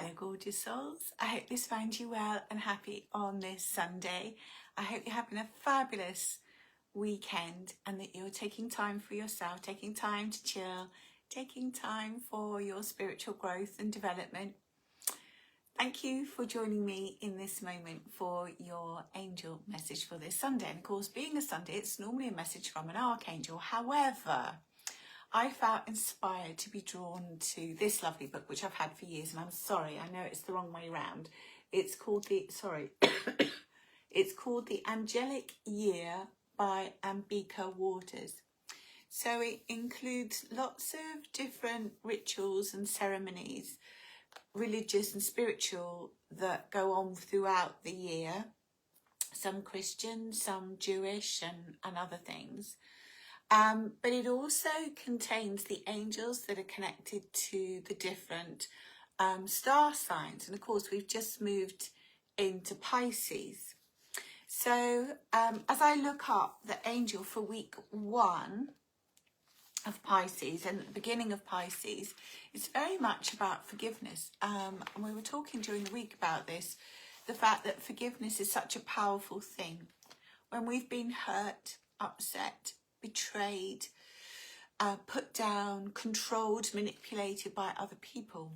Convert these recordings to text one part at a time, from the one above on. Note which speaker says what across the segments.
Speaker 1: Hello gorgeous souls, I hope this finds you well and happy on this Sunday. I hope you're having a fabulous weekend and that you're taking time for yourself, taking time to chill, taking time for your spiritual growth and development. Thank you for joining me in this moment for your angel message for this Sunday. And of course, being a Sunday, it's normally a message from an archangel. However, I felt inspired to be drawn to this lovely book, which I've had for years, and I'm sorry, I know it's the wrong way around. It's called it's called The Angelic Year by Ambika Waters. So it includes lots of different rituals and ceremonies, religious and spiritual, that go on throughout the year. Some Christian, some Jewish, and other things. But it also contains the angels that are connected to the different star signs. And of course, we've just moved into Pisces. So as I look up the angel for week 1 of Pisces and the beginning of Pisces, it's very much about forgiveness. And we were talking during the week about this, the fact that forgiveness is such a powerful thing. When we've been hurt, upset, betrayed, put down, controlled, manipulated by other people,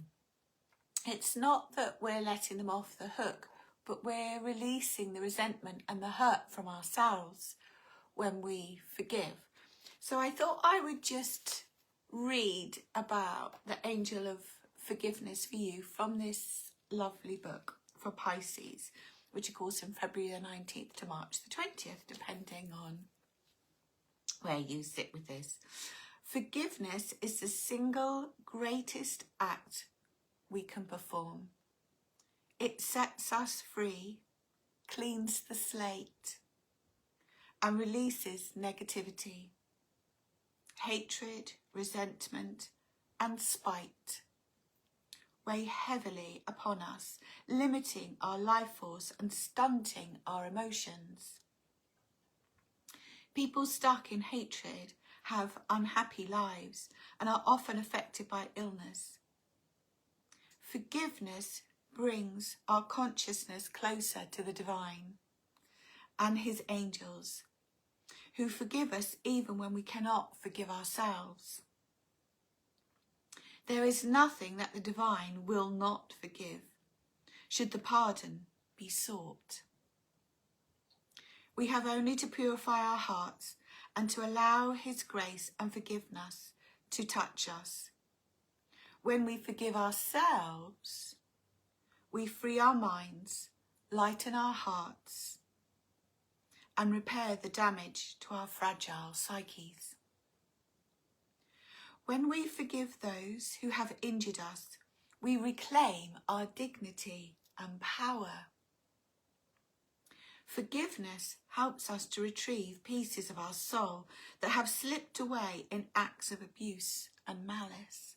Speaker 1: it's not that we're letting them off the hook, but we're releasing the resentment and the hurt from ourselves when we forgive. So I thought I would just read about the angel of forgiveness for you from this lovely book for Pisces, which of course from February the 19th to March the 20th, depending on where you sit with this. Forgiveness is the single greatest act we can perform. It sets us free, cleans the slate, and releases negativity, hatred, resentment, and spite weigh heavily upon us, limiting our life force and stunting our emotions. People stuck in hatred have unhappy lives and are often affected by illness. Forgiveness brings our consciousness closer to the divine and his angels, who forgive us even when we cannot forgive ourselves. There is nothing that the divine will not forgive, should the pardon be sought. We have only to purify our hearts and to allow his grace and forgiveness to touch us. When we forgive ourselves, we free our minds, lighten our hearts, and repair the damage to our fragile psyches. When we forgive those who have injured us, we reclaim our dignity and power. Forgiveness helps us to retrieve pieces of our soul that have slipped away in acts of abuse and malice.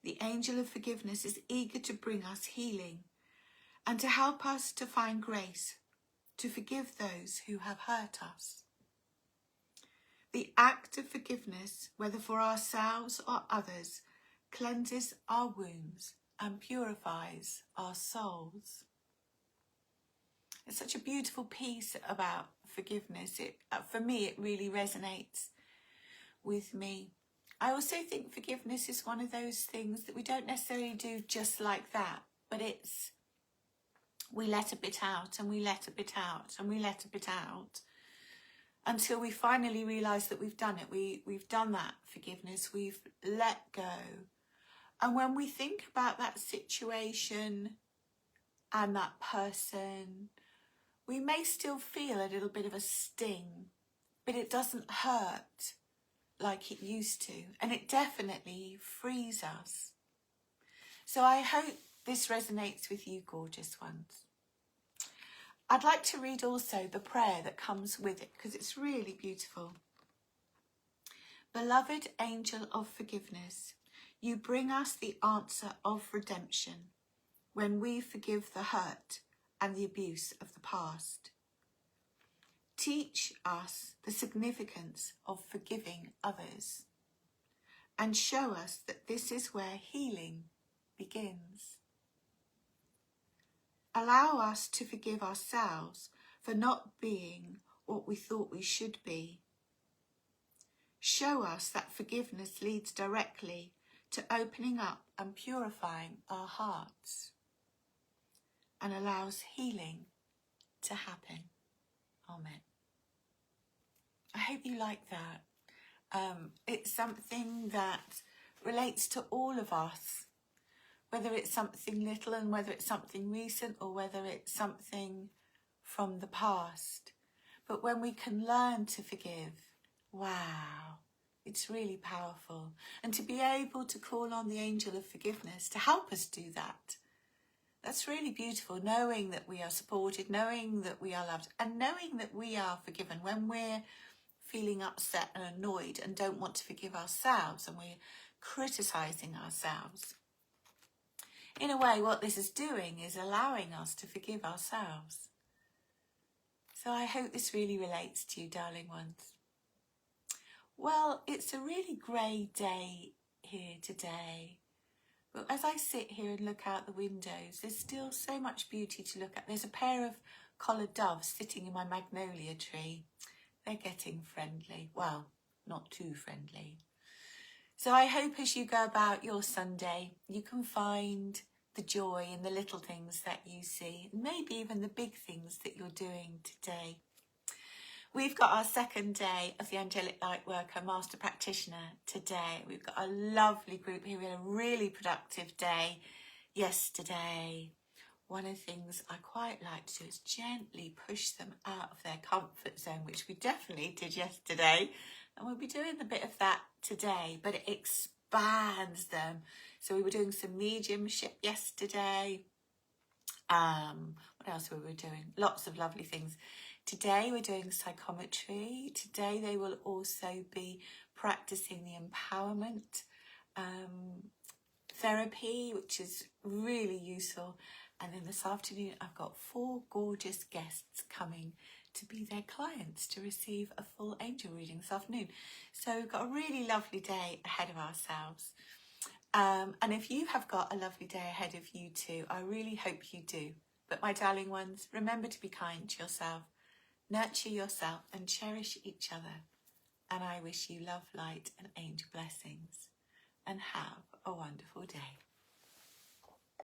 Speaker 1: The angel of forgiveness is eager to bring us healing and to help us to find grace to forgive those who have hurt us. The act of forgiveness, whether for ourselves or others, cleanses our wounds and purifies our souls. It's such a beautiful piece about forgiveness. For me, it really resonates with me. I also think forgiveness is one of those things that we don't necessarily do just like that, but we let a bit out and we let a bit out and we let a bit out until we finally realise that we've done it. We've done that forgiveness, we've let go. And when we think about that situation and that person, we may still feel a little bit of a sting, but it doesn't hurt like it used to, and it definitely frees us. So I hope this resonates with you, gorgeous ones. I'd like to read also the prayer that comes with it, because it's really beautiful. Beloved angel of forgiveness, you bring us the answer of redemption when we forgive the hurt and the abuse of the past. Teach us the significance of forgiving others and show us that this is where healing begins. Allow us to forgive ourselves for not being what we thought we should be. Show us that forgiveness leads directly to opening up and purifying our hearts and allows healing to happen. Amen. I hope you like that. It's something that relates to all of us, whether it's something little and whether it's something recent or whether it's something from the past. But when we can learn to forgive, wow, it's really powerful. And to be able to call on the angel of forgiveness to help us do that, that's really beautiful, knowing that we are supported, knowing that we are loved, and knowing that we are forgiven when we're feeling upset and annoyed and don't want to forgive ourselves and we're criticising ourselves. In a way, what this is doing is allowing us to forgive ourselves. So I hope this really relates to you, darling ones. Well, it's a really grey day here today. But as I sit here and look out the windows, there's still so much beauty to look at. There's a pair of collared doves sitting in my magnolia tree. They're getting friendly. Well, not too friendly. So I hope as you go about your Sunday, you can find the joy in the little things that you see, and maybe even the big things that you're doing today. We've got our second day of the Angelic Lightworker Master Practitioner today. We've got a lovely group here. We had a really productive day yesterday. One of the things I quite like to do is gently push them out of their comfort zone, which we definitely did yesterday. And we'll be doing a bit of that today, but it expands them. So we were doing some mediumship yesterday. What else were we doing? Lots of lovely things. Today we're doing psychometry. Today they will also be practicing the empowerment therapy, which is really useful. And then this afternoon I've got 4 gorgeous guests coming to be their clients to receive a full angel reading this afternoon. So we've got a really lovely day ahead of ourselves. And if you have got a lovely day ahead of you too, I really hope you do. But my darling ones, remember to be kind to yourself, nurture yourself and cherish each other. And I wish you love, light and angel blessings. And have a wonderful day.